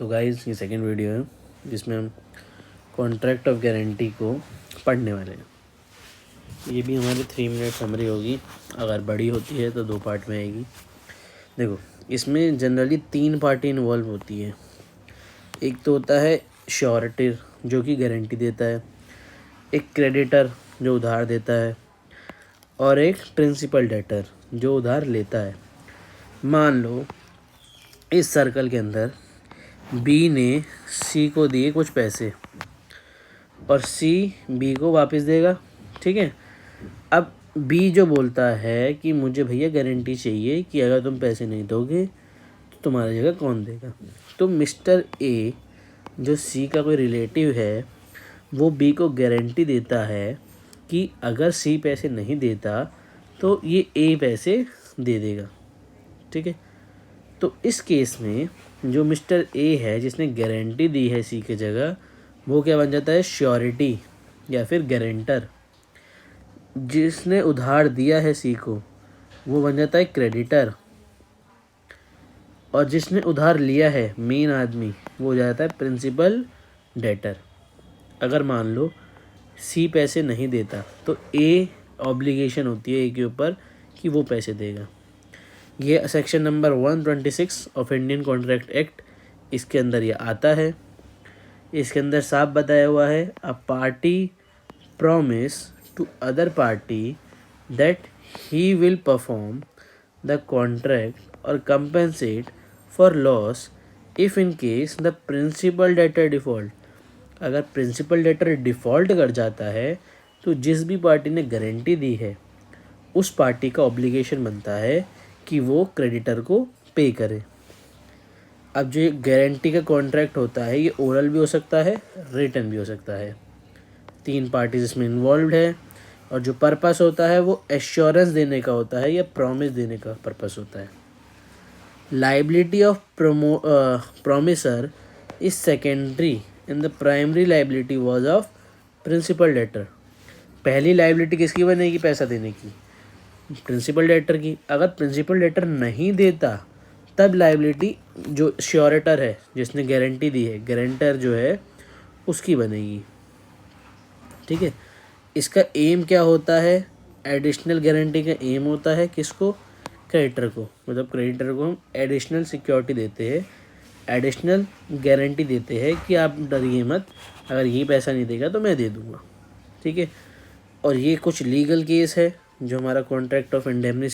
तो गाइस ये second video है जिसमें हम कॉन्ट्रैक्ट ऑफ गारंटी को पढ़ने वाले हैं। ये भी हमारी 3 मिनट समरी होगी, अगर बड़ी होती है तो 2 पार्ट में आएगी। देखो, इसमें जनरली 3 पार्टी इन्वॉल्व होती है। एक तो होता है श्योरिटी जो कि गारंटी देता है, एक क्रेडिटर जो उधार देता है, और एक प्रिंसिपल डेटर जो उधार लेता है। मान लो इस सर्कल के अंदर बी ने सी को दिए कुछ पैसे और सी बी को वापस देगा, ठीक है। अब बी जो बोलता है कि मुझे भैया गारंटी चाहिए कि अगर तुम पैसे नहीं दोगे तो तुम्हारी जगह कौन देगा। तो मिस्टर ए जो सी का कोई रिलेटिव है वो बी को गारंटी देता है कि अगर सी पैसे नहीं देता तो ये ए पैसे दे देगा, ठीक है। तो इस केस में जो मिस्टर ए है जिसने गारंटी दी है सी की जगह, वो क्या बन जाता है, श्योरिटी या फिर गारंटर। जिसने उधार दिया है सी को वो बन जाता है क्रेडिटर, और जिसने उधार लिया है मेन आदमी वो हो जाता है प्रिंसिपल डेटर। अगर मान लो सी पैसे नहीं देता तो ए ऑब्लिगेशन होती है ए के ऊपर कि वो पैसे देगा। ये section number 126 of Indian contract act, इसके अंदर ये आता है। इसके अंदर साफ बताया हुआ है, a party promise to other party that he will perform the contract और compensate for loss if in case the principal debtor default. अगर प्रिंसिपल डेटर डिफ़ॉल्ट कर जाता है तो जिस भी पार्टी ने गारंटी दी है उस पार्टी का ऑब्लिगेशन बनता है कि वो क्रेडिटर को पे करे। अब जो गारंटी का कॉन्ट्रैक्ट होता है ये ओरल भी हो सकता है, रिटन भी हो सकता है। 3 पार्टीज इसमें इन्वॉल्व है, और जो पर्पस होता है वो एश्योरेंस देने का होता है या प्रॉमिस देने का पर्पस होता है। Liability of promisor is secondary in the primary liability was of principal debtor. पहली लाइबिलिटी किसकी बनेगी पैसा देने की, प्रिंसिपल डेटर की। अगर प्रिंसिपल डेटर नहीं देता तब लाइबिलिटी जो श्योरेटर है जिसने गारंटी दी है, गारंटर जो है उसकी बनेगी, ठीक है। इसका एम क्या होता है, एडिशनल गारंटी का एम होता है किसको, क्रेडिटर को। मतलब क्रेडिटर को हम एडिशनल सिक्योरिटी देते हैं, एडिशनल गारंटी देते हैं कि आप डरिए मत, अगर ये पैसा नहीं देगा तो मैं दे दूँगा, ठीक है। और ये कुछ लीगल केस है जो हमारा कॉन्ट्रैक्ट ऑफ इंडेमनिटी